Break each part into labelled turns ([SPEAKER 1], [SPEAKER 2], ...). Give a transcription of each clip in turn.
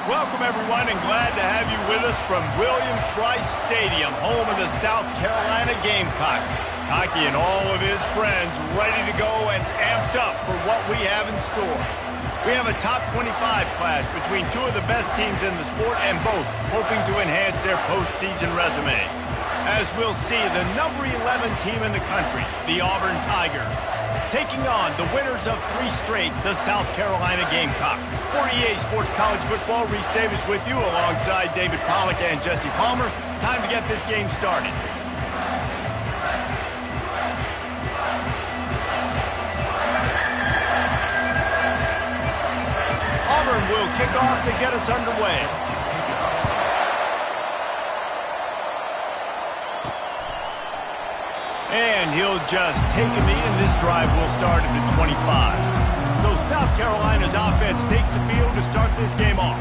[SPEAKER 1] Welcome, everyone, and glad to have you with us from Williams-Brice Stadium, home of the South Carolina Gamecocks. Hockey and all of his friends ready to go and amped up for what we have in store. We have a top 25 class between two of the best teams in the sport and both hoping to enhance their postseason resume. As we'll see, the number 11 team in the country, the Auburn Tigers, taking on the winners of 3 straight, the South Carolina Gamecocks. For EA Sports College Football, Reese Davis with you alongside David Pollack and Jesse Palmer. Time to get this game started. Auburn will kick off to get us underway. And he'll just take a knee, and this drive will start at the 25. So South Carolina's offense takes the field to start this game off.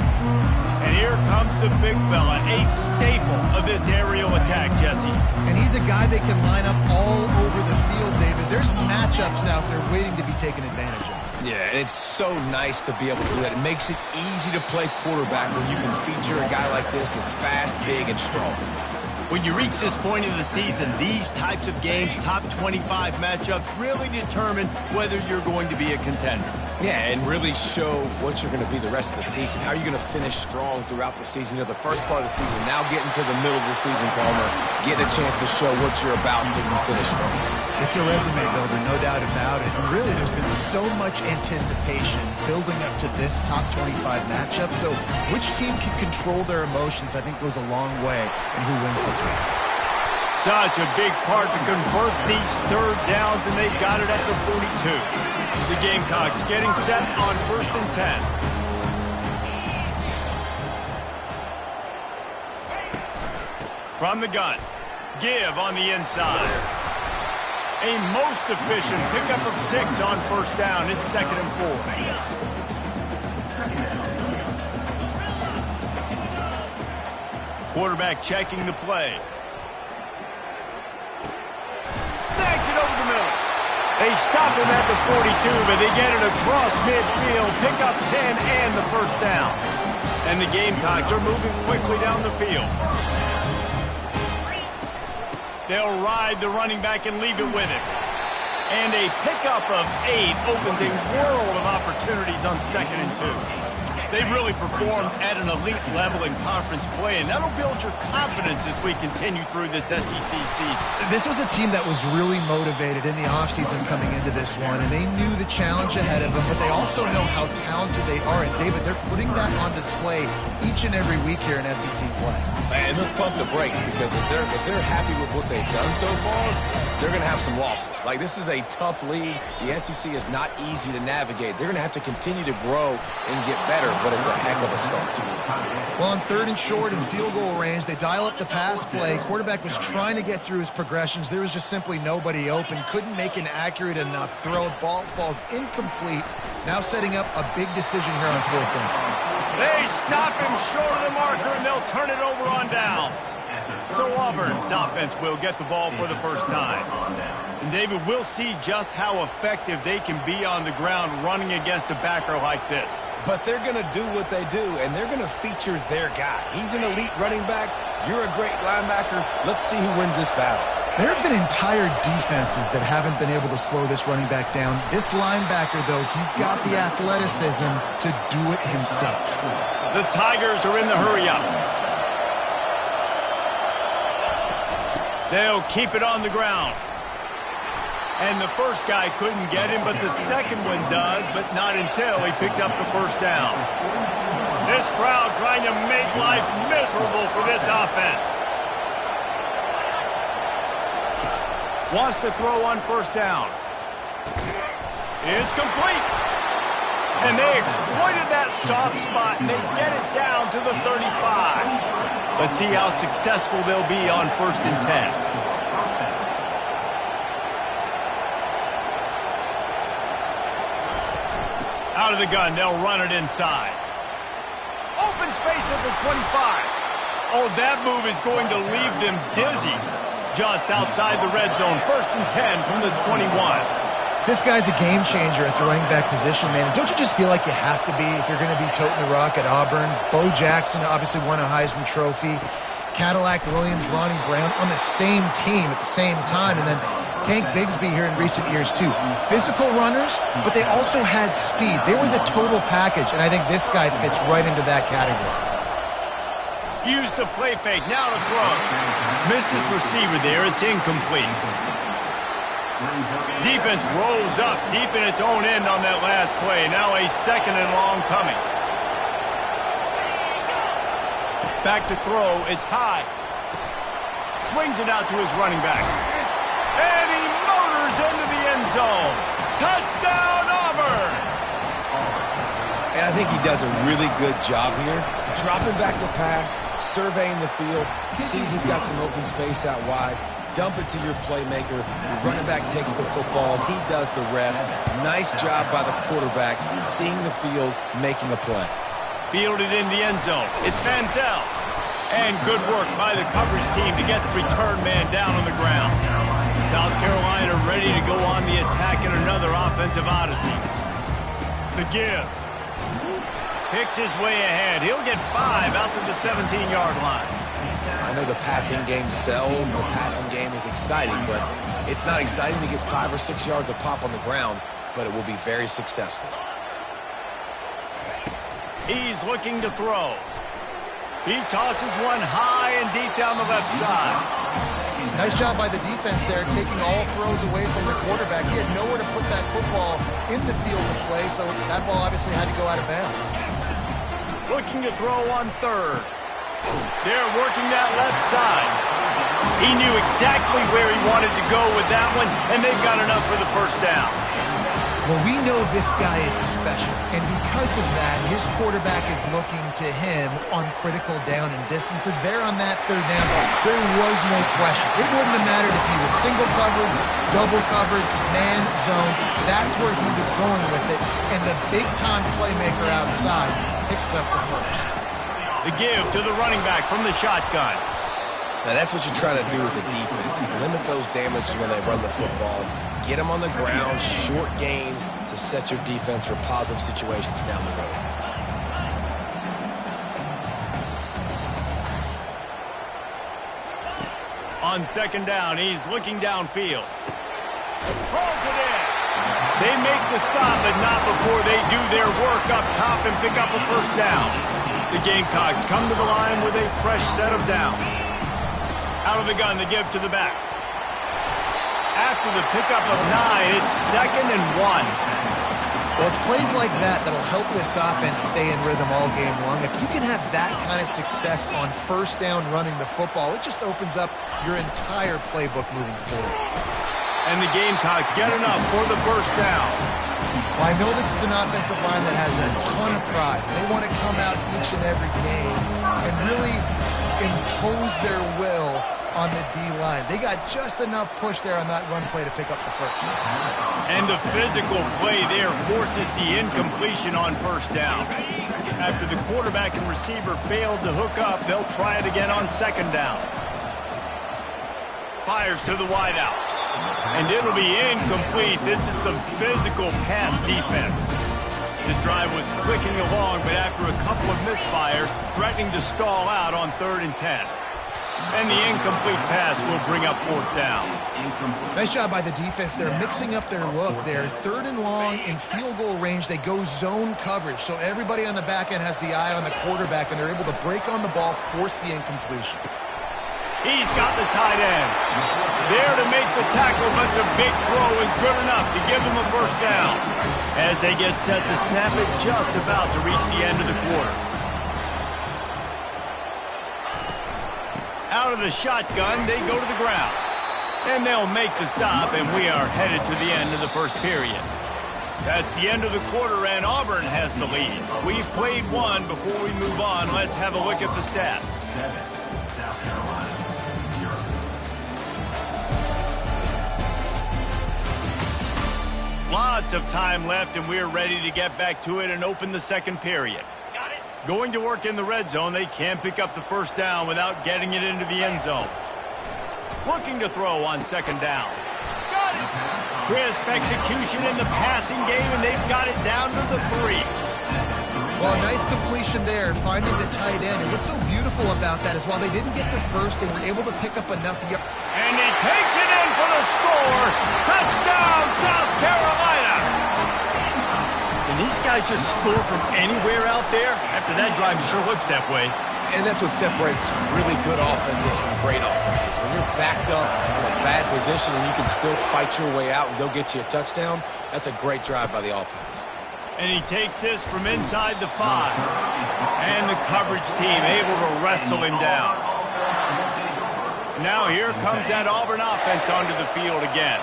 [SPEAKER 1] And here comes the big fella, a staple of this aerial attack, Jesse.
[SPEAKER 2] And he's a guy they can line up all over the field, David. There's matchups out there waiting to be taken advantage of.
[SPEAKER 3] Yeah, and it's so nice to be able to do that. It makes it easy to play quarterback when you can feature a guy like this that's fast, big, and strong.
[SPEAKER 1] When you reach this point in the season, these types of games, top 25 matchups, really determine whether you're going to be a contender.
[SPEAKER 3] Yeah, and really show what you're going to be the rest of the season. How are you going to finish strong throughout the season? You know, the first part of the season, now getting to the middle of the season, Palmer, getting a chance to show what you're about so you can finish strong.
[SPEAKER 2] It's a resume builder, no doubt about it. And really, there's been so much anticipation building up to this top 25 matchup. So which team can control their emotions, I think, goes a long way in who wins this one.
[SPEAKER 1] Such a big part to convert these third downs, and they've got it at the 42. The Gamecocks getting set on 1st and 10. From the gun, give on the inside. A most efficient pickup of 6 on 1st down. It's 2nd and 4. Quarterback checking the play. Snags it over the middle. They stop him at the 42, but they get it across midfield. Pick up 10 and the 1st down. And the Gamecocks are moving quickly down the field. They'll ride the running back and leave it with him. And a pickup of 8 opens a world of opportunities on 2nd and 2. They've really performed at an elite level in conference play, and that'll build your confidence as we continue through this SEC season.
[SPEAKER 2] This was a team that was really motivated in the offseason coming into this one, and they knew the challenge ahead of them, but they also know how talented they are. And, David, they're putting that on display each and every week here in SEC play.
[SPEAKER 3] And let's pump the brakes, because if they're happy with what they've done so far, they're going to have some losses. Like, this is a tough league. The SEC is not easy to navigate. They're going to have to continue to grow and get better, but it's a heck of a start.
[SPEAKER 2] Well, on 3rd and short and field goal range, they dial up the pass play. Quarterback was trying to get through his progressions. There was just simply nobody open. Couldn't make an accurate enough throw. Ball falls incomplete. Now setting up a big decision here on 4th down.
[SPEAKER 1] They stop him short of the marker, and they'll turn it over on downs. So Auburn's offense will get the ball for the 1st time. And David, we'll see just how effective they can be on the ground running against a backer like this.
[SPEAKER 3] But they're going to do what they do, and they're going to feature their guy. He's an elite running back. You're a great linebacker. Let's see who wins this battle.
[SPEAKER 2] There have been entire defenses that haven't been able to slow this running back down. This linebacker, though, he's got the athleticism to do it himself.
[SPEAKER 1] The Tigers are in the hurry-up. They'll keep it on the ground. And the first guy couldn't get him, but the second one does, but not until he picks up the 1st down. This crowd trying to make life miserable for this offense. Wants to throw on 1st down. It's complete. And they exploited that soft spot, and they get it down to the 35. Let's see how successful they'll be on 1st and 10. Out of the gun, they'll run it inside. Open space at the 25. Oh, that move is going to leave them dizzy. Just outside the red zone, 1st and 10 from the 21.
[SPEAKER 2] This guy's a game changer at the running back position, man. Don't you just feel like you have to be if you're going to be toting the rock at Auburn? Bo Jackson obviously won a Heisman Trophy. Cadillac Williams, Ronnie Brown on the same team at the same time. And then Tank Bigsby here in recent years, too. Physical runners, but they also had speed. They were the total package, and I think this guy fits right into that category.
[SPEAKER 1] Use the play fake, now to throw. Missed his receiver there, it's incomplete. Defense rolls up deep in its own end on that last play. Now a second and long coming. Back to throw, it's high. Swings it out to his running back. And he motors into the end zone. Touchdown, Auburn!
[SPEAKER 3] And I think he does a really good job here. Dropping back to pass, surveying the field, sees he's got some open space out wide. Dump it to your playmaker. Your running back takes the football. He does the rest. Nice job by the quarterback, seeing the field, making a play.
[SPEAKER 1] Fielded in the end zone. It's Manziel. And good work by the coverage team to get the return man down on the ground. South Carolina ready to go on the attack in another offensive odyssey. The give. Picks his way ahead. He'll get 5 out to the 17-yard line.
[SPEAKER 3] I know the passing game sells, the passing game is exciting, but it's not exciting to get 5 or 6 yards a pop on the ground, but it will be very successful.
[SPEAKER 1] He's looking to throw. He tosses one high and deep down the left side.
[SPEAKER 2] Nice job by the defense there, taking all throws away from the quarterback. He had nowhere to put that football in the field to play, so that ball obviously had to go out of bounds.
[SPEAKER 1] Looking to throw on third. They're working that left side. He knew exactly where he wanted to go with that one, and they've got enough for the first down.
[SPEAKER 2] Well, we know this guy is special, and because of that, his quarterback is looking to him on critical down and distances. There on that third down, there was no question. It wouldn't have mattered if he was single covered, double covered, man, zone. That's where he was going with it, and the big-time playmaker outside picks up the first.
[SPEAKER 1] The give to the running back from the shotgun.
[SPEAKER 3] Now, that's what you try to do as a defense. Limit those damages when they run the football. Get them on the ground, short gains to set your defense for positive situations down the road.
[SPEAKER 1] On second down, he's looking downfield. Pulls it in. They make the stop, but not before they do their work up top and pick up a first down. The Gamecocks come to the line with a fresh set of downs. Out of the gun, the give to the back. After the pickup of 9, it's 2nd and 1.
[SPEAKER 2] Well, it's plays like that that'll help this offense stay in rhythm all game long. If you can have that kind of success on first down running the football, it just opens up your entire playbook moving forward.
[SPEAKER 1] And the Gamecocks get enough for the first down.
[SPEAKER 2] Well, I know this is an offensive line that has a ton of pride. They want to come out each and every game and really impose their will on the D-line. They got just enough push there on that run play to pick up the first.
[SPEAKER 1] And the physical play there forces the incompletion on first down. After the quarterback and receiver failed to hook up, they'll try it again on second down. Fires to the wideout. And it'll be incomplete. This is some physical pass defense. This drive was clicking along, but after a couple of misfires, threatening to stall out on 3rd and 10. And the incomplete pass will bring up 4th down.
[SPEAKER 2] Nice job by the defense. They're mixing up their look. They're 3rd and long in field goal range. They go zone coverage, so everybody on the back end has the eye on the quarterback, and they're able to break on the ball, force the incompletion.
[SPEAKER 1] He's got the tight end. There to make the tackle, but the big throw is good enough to give them a first down. As they get set to snap it, just about to reach the end of the quarter. Out of the shotgun, they go to the ground. And they'll make the stop, and we are headed to the end of the first period. That's the end of the quarter, and Auburn has the lead. We've played one. Before we move on, let's have a look at the stats.
[SPEAKER 4] South Carolina, 0.
[SPEAKER 1] Lots of time left, and we're ready to get back to it and open the second period. Going to work in the red zone, they can't pick up the first down without getting it into the end zone. Looking to throw on second down. Crisp execution in the passing game, and they've got it down to the 3.
[SPEAKER 2] Well, a nice completion there, finding the tight end. And what's so beautiful about that is while they didn't get the first, they were able to pick up enough yards.
[SPEAKER 1] And he takes it in for the score. Touchdown, South Carolina. And these guys just score from anywhere out there. After that drive, it sure looks that way.
[SPEAKER 3] And that's what separates really good offenses from great offenses. When you're backed up in a bad position and you can still fight your way out and they'll get you a touchdown, that's a great drive by the offense.
[SPEAKER 1] And he takes this from inside the 5. And the coverage team able to wrestle him down. Now here comes that Auburn offense onto the field again.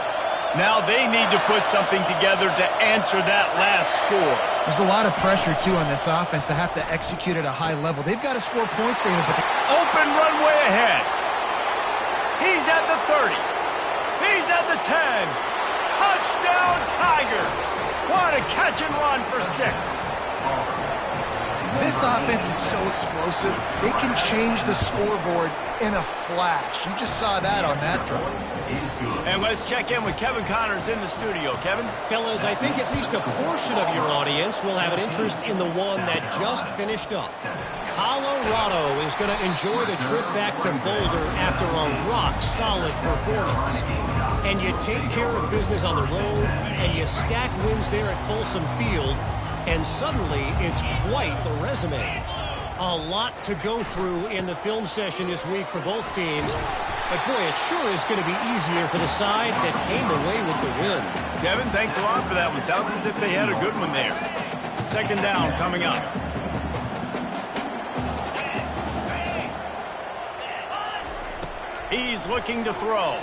[SPEAKER 1] Now they need to put something together to answer that last score.
[SPEAKER 2] There's a lot of pressure, too, on this offense to have to execute at a high level. They've got to score points, David, but
[SPEAKER 1] open runway ahead. He's at the 30. He's at the 10. Touchdown, Tigers. What a catch and run for 6.
[SPEAKER 2] this offense is so explosive. They can change the scoreboard in a flash. You just saw that on that drive.
[SPEAKER 1] And let's check in with Kevin Connors in the studio. Kevin?
[SPEAKER 5] Fellas, I think at least a portion of your audience will have an interest in the one that just finished up. Colorado is going to enjoy the trip back to Boulder after a rock-solid performance. And you take care of business on the road, and you stack wins there at Folsom Field, and suddenly it's quite the resume. A lot to go through in the film session this week for both teams. But, boy, it sure is going to be easier for the side that came away with the win.
[SPEAKER 1] Kevin, thanks a lot for that one. Sounds as if they had a good one there. Second down coming up. He's looking to throw.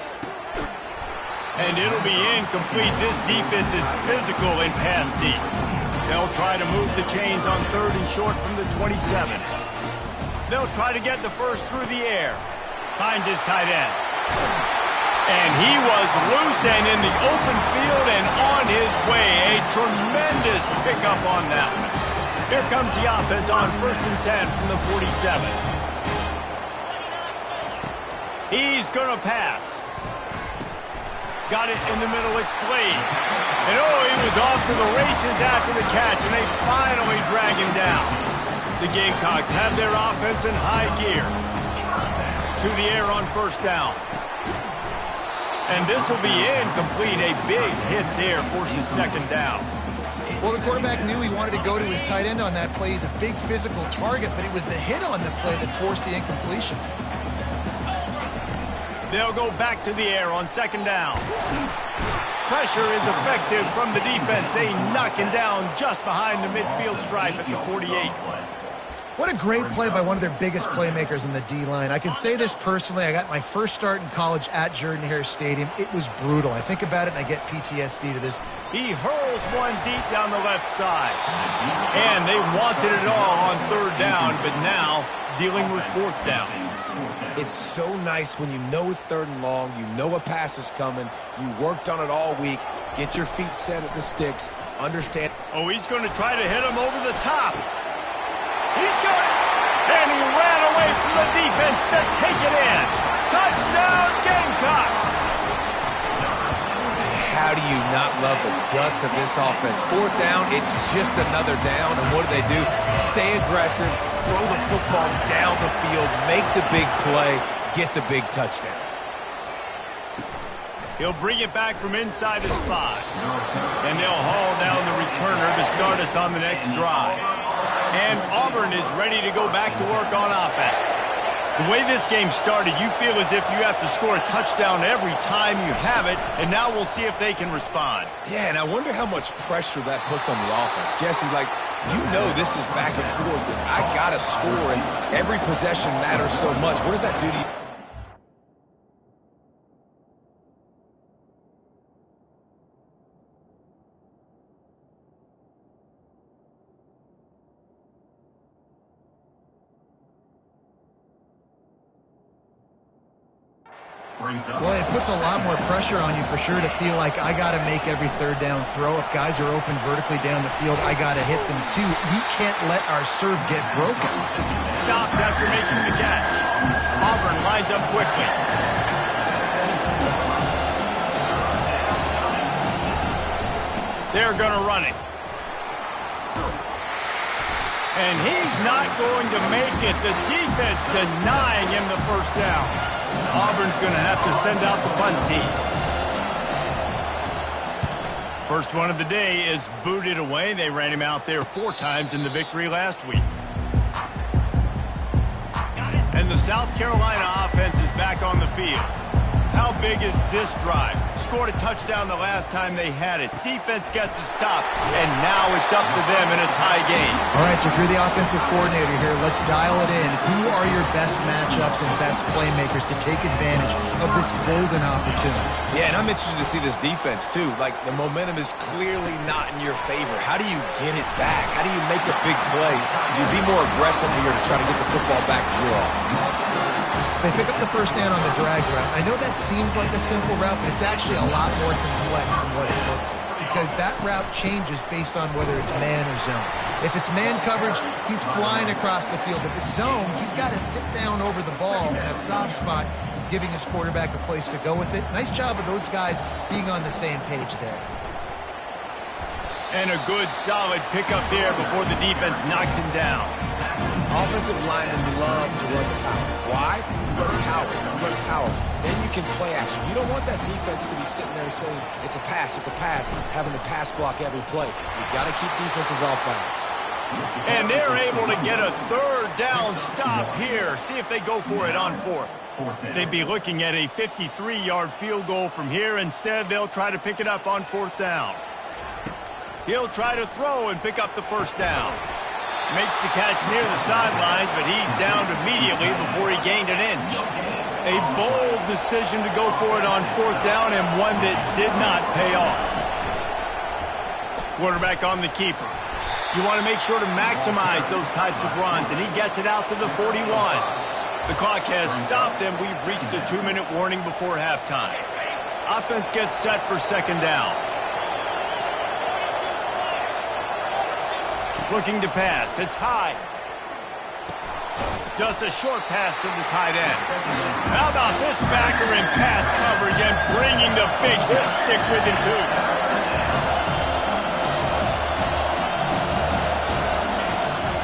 [SPEAKER 1] And it'll be incomplete. This defense is physical in pass deep. They'll try to move the chains on third and short from the 27. They'll try to get the first through the air. Finds his tight end. And he was loose and in the open field and on his way. A tremendous pickup on that one. Here comes the offense on first and 10 from the 47. He's going to pass. Got it in the middle, it's Blade. And oh, he was off to the races after the catch, and they finally drag him down. The Gamecocks have their offense in high gear. To the air on first down. And this will be incomplete. A big hit there forces second down.
[SPEAKER 2] Well, the quarterback knew he wanted to go to his tight end on that play. He's a big physical target, but it was the hit on the play that forced the incompletion.
[SPEAKER 1] They'll go back to the air on second down. Pressure is effective from the defense. They knock him down just behind the midfield stripe at the 48.
[SPEAKER 2] What a great play by one of their biggest playmakers in the D-line. I can say this personally. I got my first start in college at Jordan-Hare Stadium. It was brutal. I think about it and I get PTSD to this.
[SPEAKER 1] He hurls one deep down the left side. And they wanted it all on third down, but now dealing with fourth down.
[SPEAKER 3] It's so nice when you know it's third and long, you know a pass is coming, you worked on it all week, get your feet set at the sticks, understand.
[SPEAKER 1] Oh, he's going to try to hit him over the top. He's got it. And he ran away from the defense to take it in. Touchdown, Gamecocks.
[SPEAKER 3] How do you not love the guts of this offense? Fourth down, it's just another down, and what do? Stay aggressive, throw the football down the field, make the big play, get the big touchdown.
[SPEAKER 1] He'll bring it back from inside his spot. And they'll haul down the returner to start us on the next drive. And Auburn is ready to go back to work on offense. The way this game started, you feel as if you have to score a touchdown every time you have it, and now we'll see if they can respond.
[SPEAKER 3] Yeah, and I wonder how much pressure that puts on the offense. Jesse, you know this is back and forth, and I got to score, and every possession matters so much. What does that do to you?
[SPEAKER 2] Well, it puts a lot more pressure on you for sure to feel like I got to make every third down throw. If guys are open vertically down the field, I got to hit them too. We can't let our serve get broken.
[SPEAKER 1] Stopped after making the catch. Auburn lines up quickly. They're going to run it. And he's not going to make it. The defense denying him the first down. Auburn's going to have to send out the punt team. First one of the day is booted away. They ran him out there 4 times in the victory last week. And the South Carolina offense is back on the field. How big is this drive? Scored a touchdown the last time they had it. Defense gets a stop, and now it's up to them in a tie game.
[SPEAKER 2] All right, so if you're the offensive coordinator here, let's dial it in. Who are your best matchups and best playmakers to take advantage of this golden opportunity?
[SPEAKER 3] Yeah, and I'm interested to see this defense, too. Like, the momentum is clearly not in your favor. How do you get it back? How do you make a big play? Do you be more aggressive here to try to get the football back to your offense?
[SPEAKER 2] They pick up the first down on the drag route. I know that seems like a simple route, but it's actually a lot more complex than what it looks like, because that route changes based on whether it's man or zone. If it's man coverage, he's flying across the field. If it's zone, he's got to sit down over the ball in a soft spot, giving his quarterback a place to go with it. Nice job of those guys being on the same page there.
[SPEAKER 1] And a good, solid pickup there before the defense knocks him down.
[SPEAKER 3] Offensive linemen love to run the power. Why? You run power. You run power. Then you can play action. You don't want that defense to be sitting there saying, it's a pass, having to pass block every play. You've got to keep defenses off balance.
[SPEAKER 1] And they're able to get a third down stop here. See if they go for it on 4th. They'd be looking at a 53-yard field goal from here. Instead, they'll try to pick it up on 4th down. He'll try to throw and pick up the first down. Makes the catch near the sidelines, but he's downed immediately before he gained an inch. A bold decision to go for it on 4th down, and one that did not pay off. Quarterback on the keeper. You want to make sure to maximize those types of runs, and he gets it out to the 41. The clock has stopped, and we've reached the 2-minute warning before halftime. Offense gets set for 2nd down. Looking to pass. It's high. Just a short pass to the tight end. How about this backer in pass coverage and bringing the big hit stick with him, too.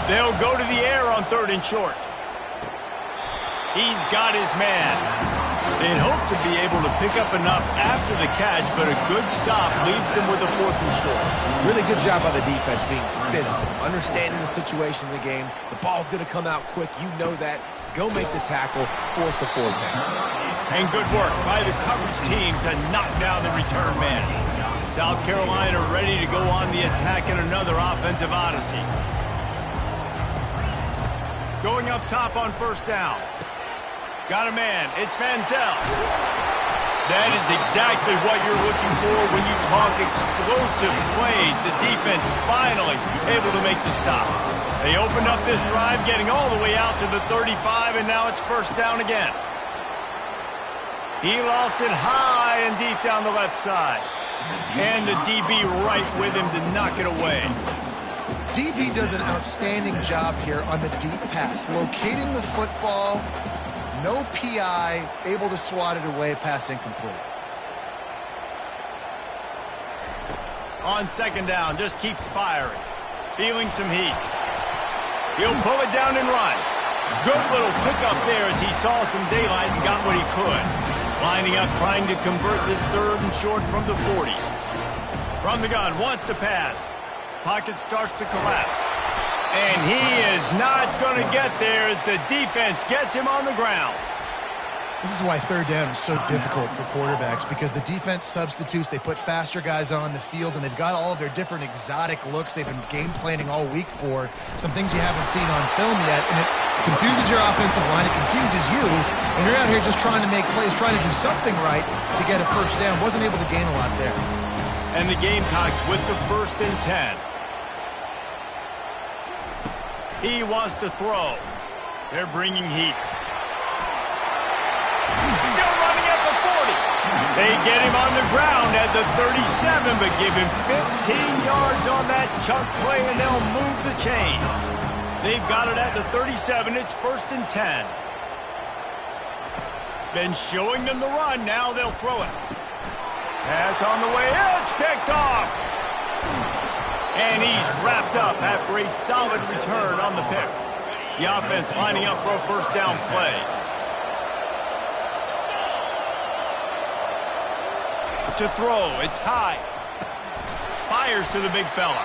[SPEAKER 1] They'll go to the air on 3rd and short. He's got his man. They'd hope to be able to pick up enough after the catch, but a good stop leaves them with a 4th and short.
[SPEAKER 3] Really good job by the defense being physical, understanding the situation in the game. The ball's going to come out quick. You know that. Go make the tackle, force the 4th down.
[SPEAKER 1] And good work by the coverage team to knock down the return man. South Carolina ready to go on the attack in another offensive odyssey. Going up top on 1st down. Got a man. It's Manziel. That is exactly what you're looking for when you talk explosive plays. The defense finally able to make the stop. They opened up this drive, getting all the way out to the 35, and now it's 1st down again. He lost it high and deep down the left side. And the DB right with him to knock it away.
[SPEAKER 2] DB does an outstanding job here on the deep pass, locating the football. No PI, able to swat it away, pass incomplete.
[SPEAKER 1] On 2nd down, just keeps firing. Feeling some heat. He'll pull it down and run. Good little pickup there as he saw some daylight and got what he could. Lining up, trying to convert this 3rd and short from the 40. From the gun, wants to pass. Pocket starts to collapse. And he is not going to get there as the defense gets him on the ground.
[SPEAKER 2] This is why 3rd down is so difficult for quarterbacks, because the defense substitutes. They put faster guys on the field, and they've got all of their different exotic looks they've been game planning all week for. Some things you haven't seen on film yet, and it confuses your offensive line. It confuses you, and you're out here just trying to make plays, trying to do something right to get a 1st down. Wasn't able to gain a lot there.
[SPEAKER 1] And the Gamecocks with the 1st and 10. He wants to throw. They're bringing heat. Still running at the 40. They get him on the ground at the 37, but give him 15 yards on that chunk play, and they'll move the chains. They've got it at the 37. It's 1st and 10. Been showing them the run. Now they'll throw it. Pass on the way. It's picked off. And he's wrapped up after a solid return on the pick. The offense lining up for a first down play. To throw, it's high. Fires to the big fella.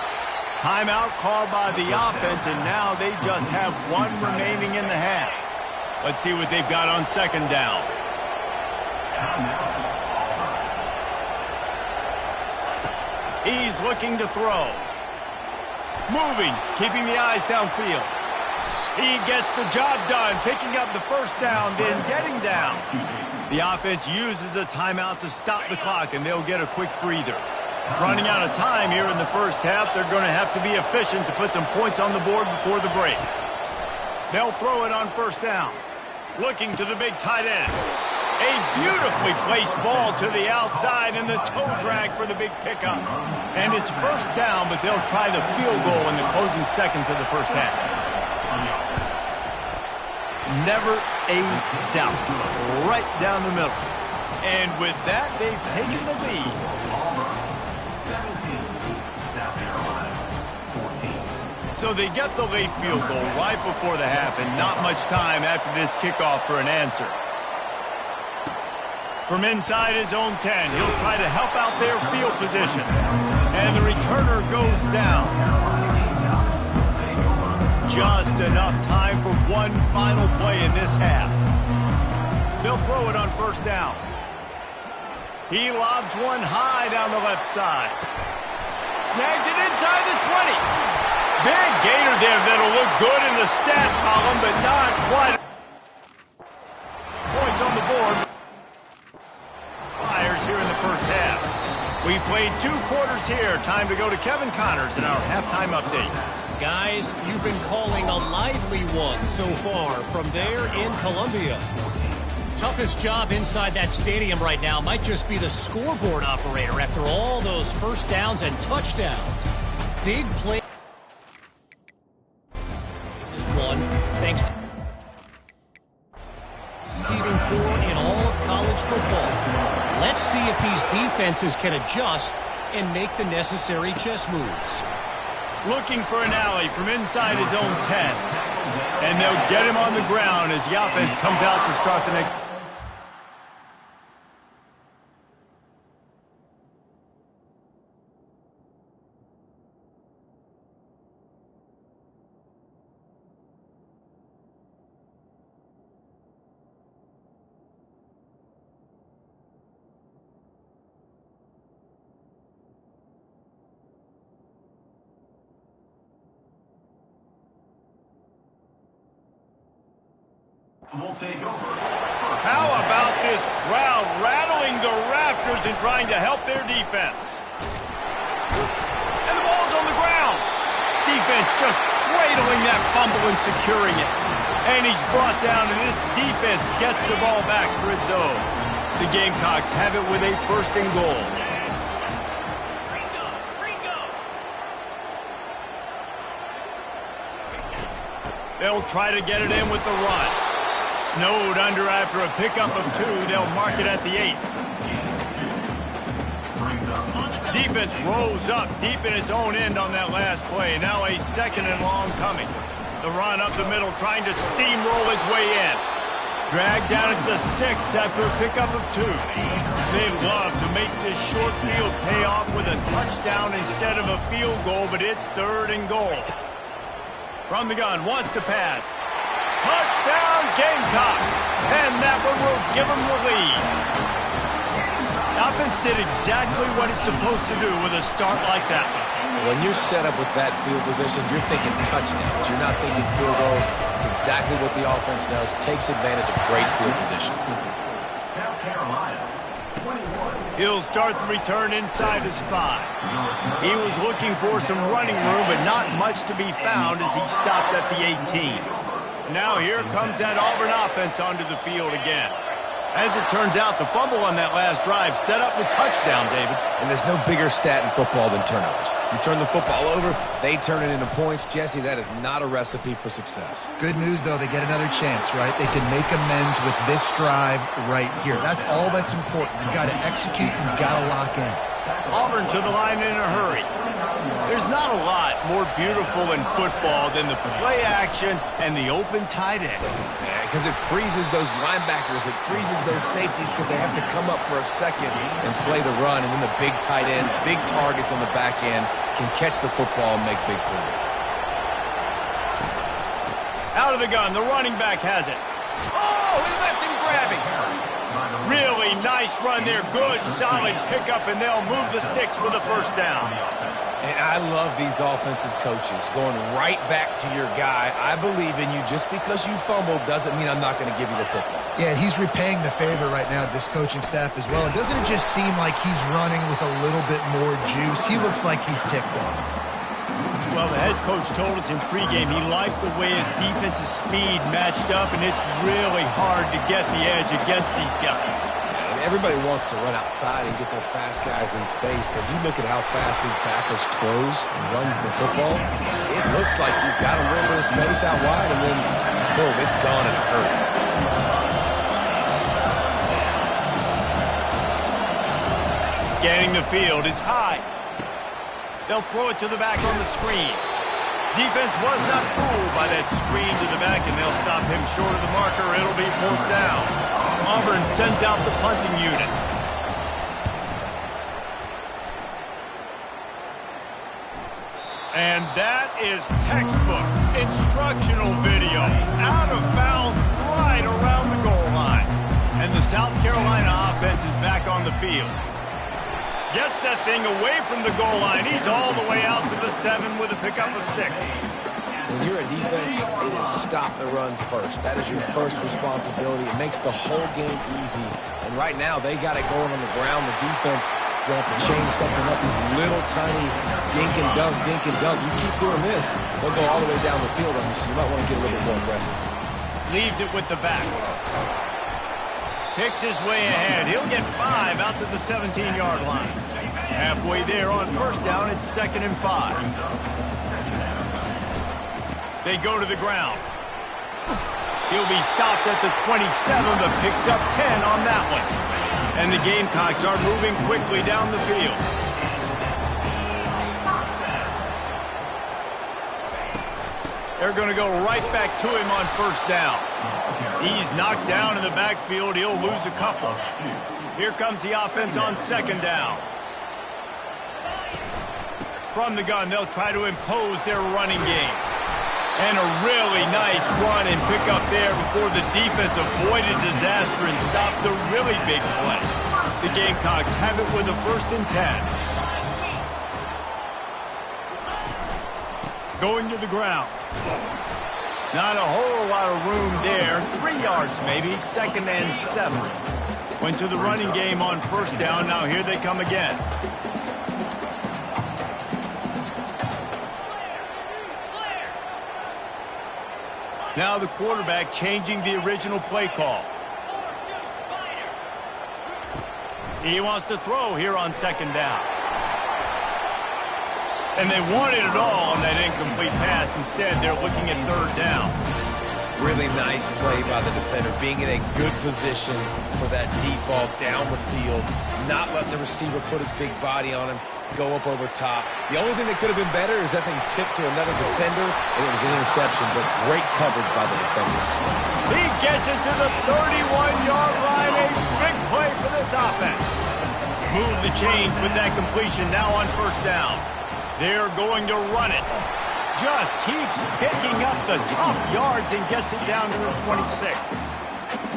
[SPEAKER 1] Timeout called by the offense, and now they just have one remaining in the half. Let's see what they've got on second down. He's looking to throw. Moving, keeping the eyes downfield. He gets the job done, picking up the first down, then getting down. The offense uses a timeout to stop the clock, and they'll get a quick breather. Running out of time here in the first half, they're going to have to be efficient to put some points on the board before the break. They'll throw it on first down. Looking to the big tight end. A beautifully placed ball to the outside, and the toe drag for the big pickup. And it's first down, but they'll try the field goal in the closing seconds of the first half. Never a doubt. Right down the middle. And with that, they've taken the lead.
[SPEAKER 4] 17, South Carolina, 14.
[SPEAKER 1] So they get the late field goal right before the half, and not much time after this kickoff for an answer. From inside his own 10, he'll try to help out their field position. And the returner goes down. Just enough time for one final play in this half. They'll throw it on first down. He lobs one high down the left side. Snags it inside the 20. Big gainer there that'll look good in the stat column, but not quite. Points on the board. Fires here in the first half. We've played 2 quarters here. Time to go to Kevin Connors in our halftime update.
[SPEAKER 5] Guys, you've been calling a lively one so far from there in Columbia. Toughest job inside that stadium right now might just be the scoreboard operator after all those first downs and touchdowns. Big play. This one, thanks to receiving core in all of college football. Let's see if these defenses can adjust and make the necessary chess moves.
[SPEAKER 1] Looking for an alley from inside his own 10. And they'll get him on the ground as the offense comes out to start the next.
[SPEAKER 4] We'll take over.
[SPEAKER 1] How about this crowd rattling the rafters and trying to help their defense? And the ball's on the ground. Defense just cradling that fumble and securing it. And he's brought down, and this defense gets the ball back for its own. The Gamecocks have it with a first and goal. They'll try to get it in with the run. Snowed under after a pickup of 2. They'll mark it at the 8. Defense rose up deep in its own end on that last play. Now a second and long coming. The run up the middle trying to steamroll his way in. Dragged down at the 6 after a pickup of 2. They love to make this short field pay off with a touchdown instead of a field goal, but it's 3rd and goal. From the gun, wants to pass. Touchdown, Gamecocks! And that one will give them the lead. The offense did exactly what it's supposed to do with a start like that one.
[SPEAKER 3] When you're set up with that field position, you're thinking touchdowns. You're not thinking field goals. It's exactly what the offense does. Takes advantage of great field position.
[SPEAKER 4] South Carolina, 21.
[SPEAKER 1] He'll start the return inside his 5. He was looking for some running room, but not much to be found as he stopped at the 18. Now here comes that Auburn offense onto the field again. As it turns out, the fumble on that last drive set up the touchdown, David.
[SPEAKER 3] And there's no bigger stat in football than turnovers. You turn the football over, they turn it into points. Jesse, that is not a recipe for success.
[SPEAKER 2] Good news, though. They get another chance, right? They can make amends with this drive right here. That's all that's important. You've got to execute and you've got to lock in.
[SPEAKER 1] Auburn to the line in a hurry. There's not a lot more beautiful in football than the play action and the open tight end.
[SPEAKER 3] Because it freezes those linebackers, it freezes those safeties because they have to come up for a second and play the run, and then the big tight ends, big targets on the back end can catch the football and make big plays.
[SPEAKER 1] Out of the gun, the running back has it. Oh, he left him grabbing. Really nice run there. Good, solid pickup, and they'll move the sticks with a first down.
[SPEAKER 3] And I love these offensive coaches going right back to your guy. I believe in you. Just because you fumbled doesn't mean I'm not going to give you the football.
[SPEAKER 2] Yeah, he's repaying the favor right now to this coaching staff as well. And doesn't it just seem like he's running with a little bit more juice? He looks like he's ticked off.
[SPEAKER 1] Well, the head coach told us in pregame he liked the way his defensive speed matched up, and it's really hard to get the edge against these guys.
[SPEAKER 3] And everybody wants to run outside and get their fast guys in space, but you look at how fast these backers close and run to the football, it looks like you've got a little bit of space out wide, and then, boom, it's gone in a hurry.
[SPEAKER 1] Scanning the field, it's high. They'll throw it to the back on the screen. Defense was not fooled by that screen to the back, and they'll stop him short of the marker. It'll be fourth down. Auburn sends out the punting unit. And that is textbook instructional video. Out of bounds right around the goal line. And the South Carolina offense is back on the field. Gets that thing away from the goal line. He's all the way out to the 7 with a pickup of 6.
[SPEAKER 3] When you're a defense, it is stop the run first. That is your first responsibility. It makes the whole game easy. And right now, they got it going on the ground. The defense is going to have to change something up. These little tiny dink and dunk, dink and dunk. You keep doing this, they'll go all the way down the field on you, so you might want to get a little bit more aggressive.
[SPEAKER 1] Leaves it with the back. Picks his way ahead. He'll get 5 out to the 17-yard line. Halfway there on first down, it's 2nd and 5. They go to the ground. He'll be stopped at the 27, but picks up 10 on that one. And the Gamecocks are moving quickly down the field. They're going to go right back to him on first down. He's knocked down in the backfield. He'll lose a couple. Here comes the offense on 2nd down. From the gun, they'll try to impose their running game. And a really nice run and pick up there before the defense avoided disaster and stopped the really big play. The Gamecocks have it with a 1st and 10. Going to the ground. Not a whole lot of room there. 3 yards maybe. 2nd and 7. Went to the running game on first down. Now here they come again. Now the quarterback changing the original play call. He wants to throw here on 2nd down. And they wanted it all on that incomplete pass. Instead, they're looking at 3rd down.
[SPEAKER 3] Really nice play by the defender, being in a good position for that deep ball down the field, not letting the receiver put his big body on him, go up over top. The only thing that could have been better is that thing tipped to another defender, and it was an interception, but great coverage by the defender.
[SPEAKER 1] He gets it to the 31-yard line. A big play for this offense. Move the chains with that completion now on first down. They're going to run it. Just keeps picking up the tough yards and gets it down to the 26.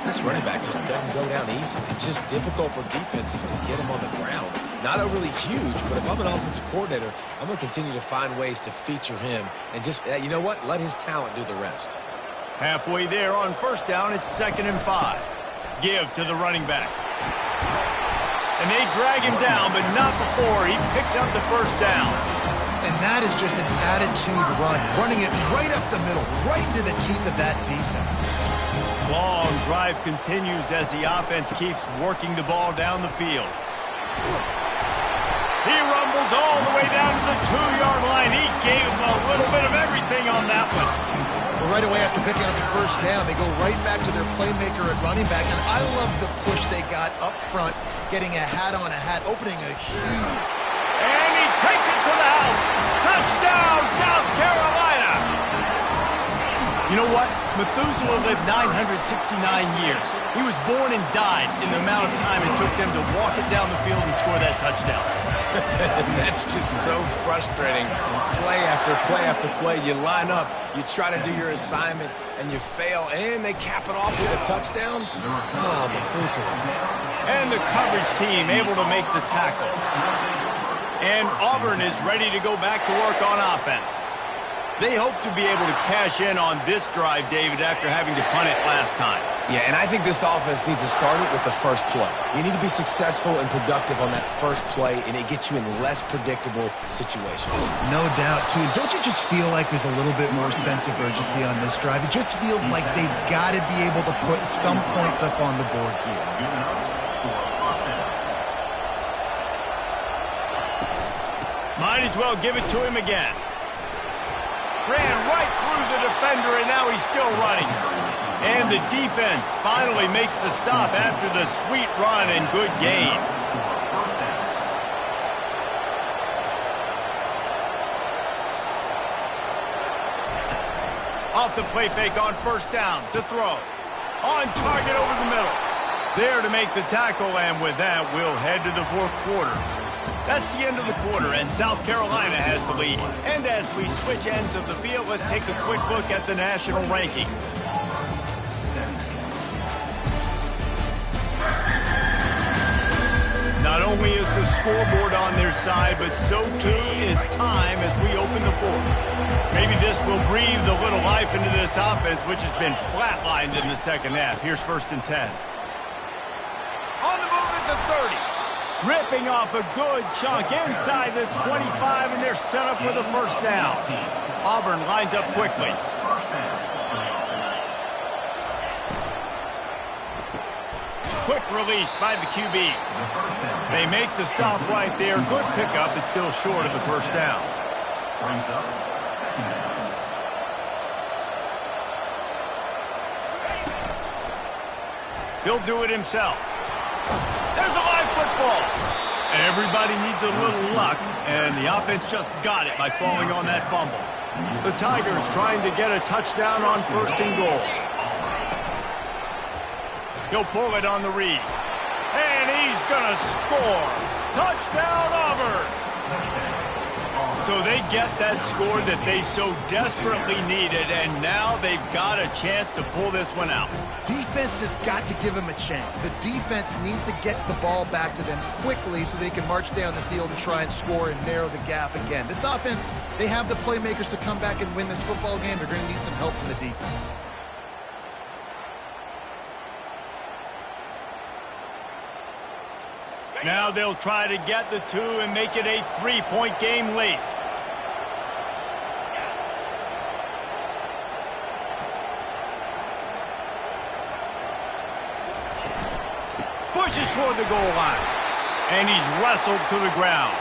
[SPEAKER 3] This running back just doesn't go down easy. It's just difficult for defenses to get him on the ground. Not overly huge, but if I'm an offensive coordinator, I'm going to continue to find ways to feature him and just, you know what, let his talent do the rest.
[SPEAKER 1] Halfway there on first down, it's 2nd and 5. Give to the running back. And they drag him down, but not before he picks up the first down.
[SPEAKER 2] And that is just an attitude run, running it right up the middle, right into the teeth of that defense.
[SPEAKER 1] Long drive continues as the offense keeps working the ball down the field. He rumbles all the way down to the 2-yard line. He gave him a little bit of everything on that one.
[SPEAKER 2] Well, right away after picking up the first down, they go right back to their playmaker at running back. And I love the push they got up front, getting a hat on a hat, opening a huge...
[SPEAKER 1] And he takes it to the house. house. Touchdown, South Carolina! You know what? Methuselah lived 969 years. He was born and died in the amount of time it took them to walk it down the field and score that touchdown.
[SPEAKER 3] That's just so frustrating. Play after play after play, you line up, you try to do your assignment, and you fail, and they cap it off with a touchdown? Oh, Methuselah.
[SPEAKER 1] And the coverage team able to make the tackle. And Auburn is ready to go back to work on offense. They hope to be able to cash in on this drive, David, after having to punt it last time.
[SPEAKER 3] Yeah, and I think this offense needs to start it with the first play. You need to be successful and productive on that first play, and it gets you in less predictable situations.
[SPEAKER 2] No doubt, too. Don't you just feel like there's a little bit more sense of urgency on this drive? It just feels like they've got to be able to put some points up on the board here.
[SPEAKER 1] Might as well give it to him again. Ran right through the defender, and now he's still running. And the defense finally makes the stop after the sweet run and good gain. Off the play fake on first down to throw. On target over the middle. There to make the tackle, and with that, we'll head to the fourth quarter. That's the end of the quarter, and South Carolina has the lead. And as we switch ends of the field, let's take a quick look at the national rankings. Not only is the scoreboard on their side, but so too is time as we open the fourth. Maybe this will breathe a little life into this offense, which has been flatlined in the second half. Here's 1st and 10. On the move at the 30. Ripping off a good chunk inside the 25, and they're set up with a first down. Auburn lines up quickly. Quick release by the QB. They make the stop right there. Good pickup, but still short of the first down.
[SPEAKER 4] Brings up second down.
[SPEAKER 1] He'll do it himself. There's a live football. Everybody needs a little luck, and the offense just got it by falling on that fumble. The Tigers trying to get a touchdown on 1st and goal. He'll pull it on the read. And he's going to score. Touchdown, Auburn. So they get that score that they so desperately needed, and now they've got a chance to pull this one out.
[SPEAKER 2] Defense has got to give them a chance. The defense needs to get the ball back to them quickly so they can march down the field and try and score and narrow the gap again. This offense, they have the playmakers to come back and win this football game. They're going to need some help from the defense.
[SPEAKER 1] Now they'll try to get the 2 and make it a 3-point game late. Pushes toward the goal line. And he's wrestled to the ground.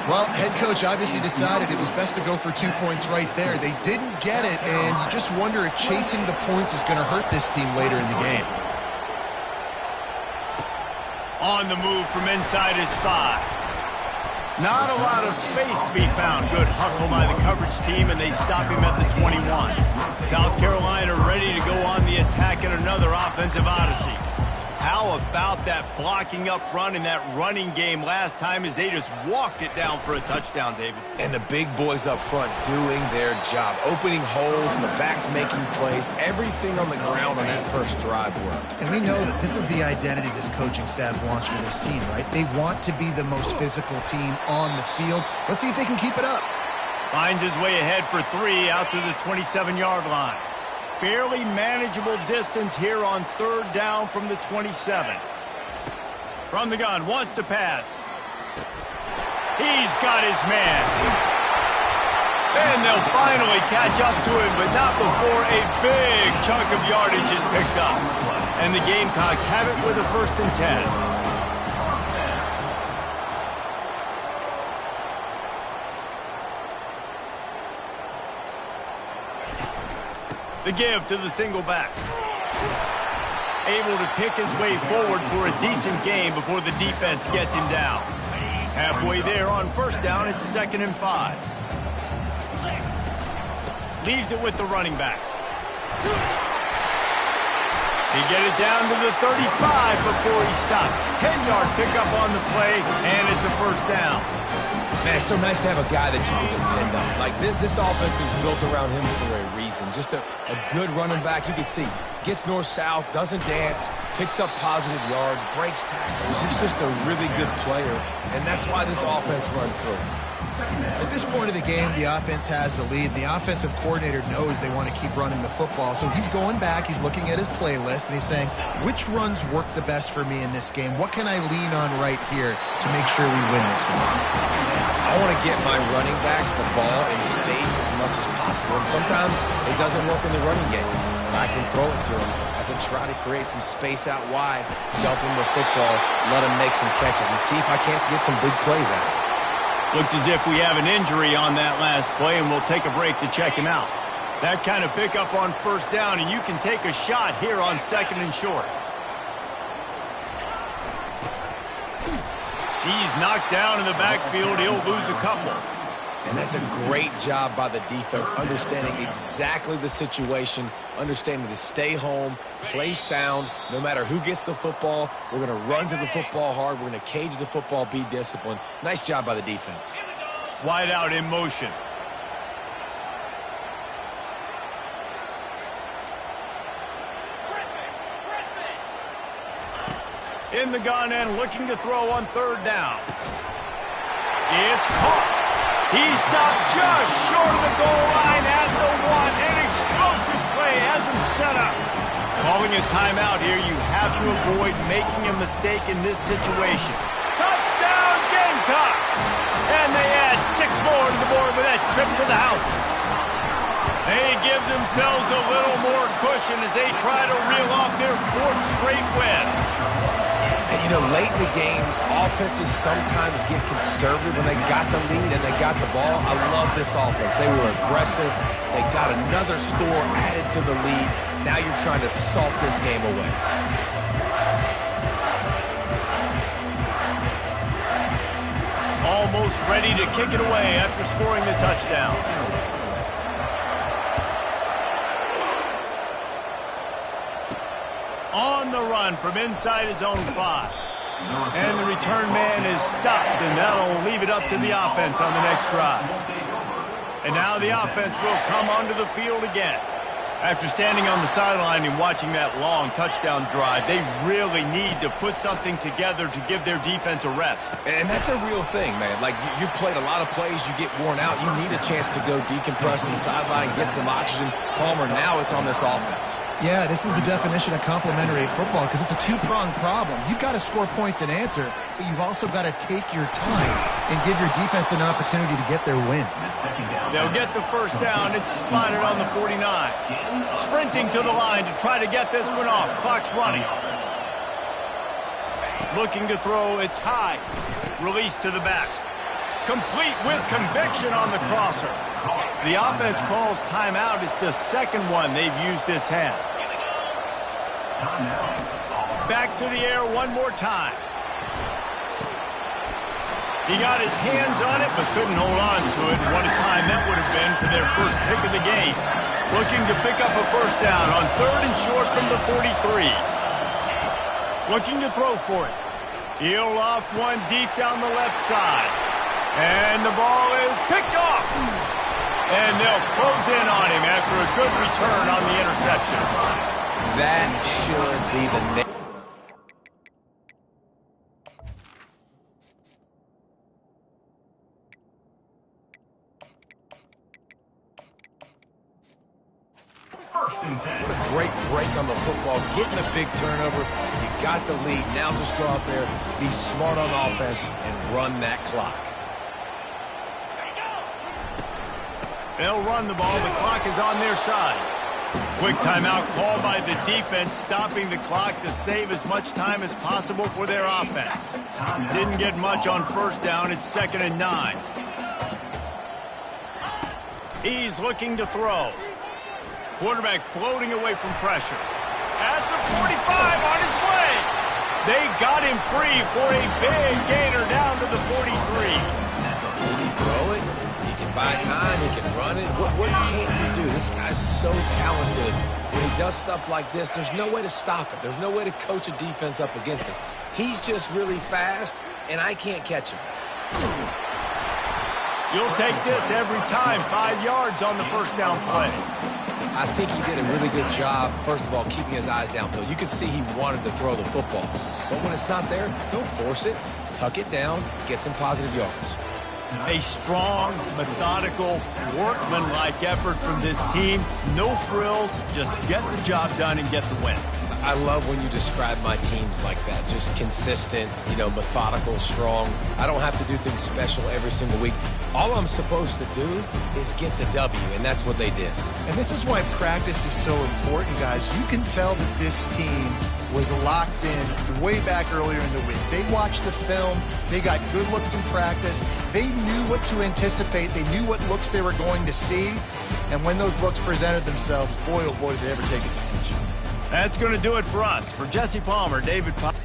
[SPEAKER 2] Well, head coach obviously decided it was best to go for 2 points right there. They didn't get it, and you just wonder if chasing the points is going to hurt this team later in the game.
[SPEAKER 1] On the move from inside his 5. Not a lot of space to be found. Good hustle by the coverage team, and they stop him at the 21. South Carolina ready to go on the attack in another offensive odyssey. How about that blocking up front in that running game last time as they just walked it down for a touchdown, David?
[SPEAKER 3] And the big boys up front doing their job, opening holes, and the backs making plays. Everything on the ground on that first drive worked.
[SPEAKER 2] And we know that this is the identity this coaching staff wants for this team, right? They want to be the most physical team on the field. Let's see if they can keep it up.
[SPEAKER 1] Finds his way ahead for 3 out to the 27-yard line. Fairly manageable distance here on 3rd down from the 27. From the gun, wants to pass. He's got his man. And they'll finally catch up to him, but not before a big chunk of yardage is picked up. And the Gamecocks have it with a 1st and 10. The give to the single back. Able to pick his way forward for a decent game before the defense gets him down. Halfway there on first down, it's 2nd and 5. Leaves it with the running back. He get it down to the 35 before he stopped. 10-yard pickup on the play, and it's a first down.
[SPEAKER 3] Man, it's so nice to have a guy that you can depend on. Like, this offense is built around him for a reason. Just a good running back. You can see, gets north-south, doesn't dance, picks up positive yards, breaks tackles. He's just a really good player, and that's why this offense runs through him.
[SPEAKER 2] At this point of the game, the offense has the lead. The offensive coordinator knows they want to keep running the football. So he's going back, he's looking at his playlist, and he's saying, which runs work the best for me in this game? What can I lean on right here to make sure we win this one?
[SPEAKER 3] I want to get my running backs the ball in space as much as possible. And sometimes it doesn't work in the running game. I can throw it to him. I can try to create some space out wide, dump him the football, let him make some catches, and see if I can't get some big plays out of it.
[SPEAKER 1] Looks as if we have an injury on that last play, and we'll take a break to check him out. That kind of pickup on first down, and you can take a shot here on 2nd and short. He's knocked down in the backfield. He'll lose a couple.
[SPEAKER 3] And that's a great job by the defense, understanding exactly the situation, understanding to stay home, play sound. No matter who gets the football, we're going to run to the football hard. We're going to cage the football, be disciplined. Nice job by the defense.
[SPEAKER 1] Wide out in motion. In the gun and looking to throw on 3rd down. It's caught. He stopped just short of the goal line at the 1. An explosive play has him set up. Calling a timeout here, you have to avoid making a mistake in this situation. Touchdown Gamecocks! And they add 6 more to the board with that trip to the house. They give themselves a little more cushion as they try to reel off their 4th straight win.
[SPEAKER 3] And, you know, late in the games, offenses sometimes get conservative when they got the lead and they got the ball. I love this offense. They were aggressive. They got another score added to the lead. Now you're trying to salt this game away.
[SPEAKER 1] Almost ready to kick it away after scoring the touchdown. On the run from inside his own 5. And the return man is stopped, and that'll leave it up to the offense on the next drive. And now the offense will come onto the field again. After standing on the sideline and watching that long touchdown drive, they really need to put something together to give their defense a rest.
[SPEAKER 3] And that's a real thing, man. Like, you played a lot of plays, you get worn out. You need a chance to go decompress on the sideline, get some oxygen. Palmer, now it's on this offense.
[SPEAKER 2] Yeah, this is the definition of complementary football because it's a two-pronged problem. You've got to score points and answer, but you've also got to take your time and give your defense an opportunity to get their win.
[SPEAKER 1] They'll get the first down. It's spotted on the 49. Sprinting to the line to try to get this one off. Clock's running. Looking to throw. It's high. Release to the back. Complete with conviction on the crosser. The offense calls timeout. It's the 2nd one they've used this half. Back to the air one more time. He got his hands on it, but couldn't hold on to it. What a time that would have been for their first pick of the game. Looking to pick up a first down on 3rd and short from the 43. Looking to throw for it. He'll loft one deep down the left side. And the ball is picked off. And they'll close in on him after a good return on the interception.
[SPEAKER 3] That should be the next. What a great break on the football. Getting a big turnover. You got the lead. Now just go out there, be smart on offense, and run that clock.
[SPEAKER 1] They'll run the ball. The clock is on their side. Quick timeout called by the defense, stopping the clock to save as much time as possible for their offense. Didn't get much on first down. It's 2nd and 9. He's looking to throw. Quarterback floating away from pressure. At the 45 on his way. They got him free for a big gainer down to the 43.
[SPEAKER 3] He can throw it. He can buy time. He can run it. What can't he do? This guy's so talented. When he does stuff like this, there's no way to stop it. There's no way to coach a defense up against this. He's just really fast, and I can't catch him.
[SPEAKER 1] You'll take this every time. 5 yards on the first down play.
[SPEAKER 3] I think he did a really good job, first of all, keeping his eyes downfield. You could see he wanted to throw the football. But when it's not there, don't force it. Tuck it down, get some positive yards.
[SPEAKER 1] A strong, methodical, workmanlike effort from this team. No frills, just get the job done and get the win.
[SPEAKER 3] I love when you describe my teams like that. Just consistent, methodical, strong. I don't have to do things special every single week. All I'm supposed to do is get the W, and that's what they did.
[SPEAKER 2] And this is why practice is so important, guys. You can tell that this team was locked in way back earlier in the week. They watched the film. They got good looks in practice. They knew what to anticipate. They knew what looks they were going to see. And when those looks presented themselves, boy, oh boy, did they ever take advantage.
[SPEAKER 1] That's going to do it for us. For Jesse Palmer, David Pop.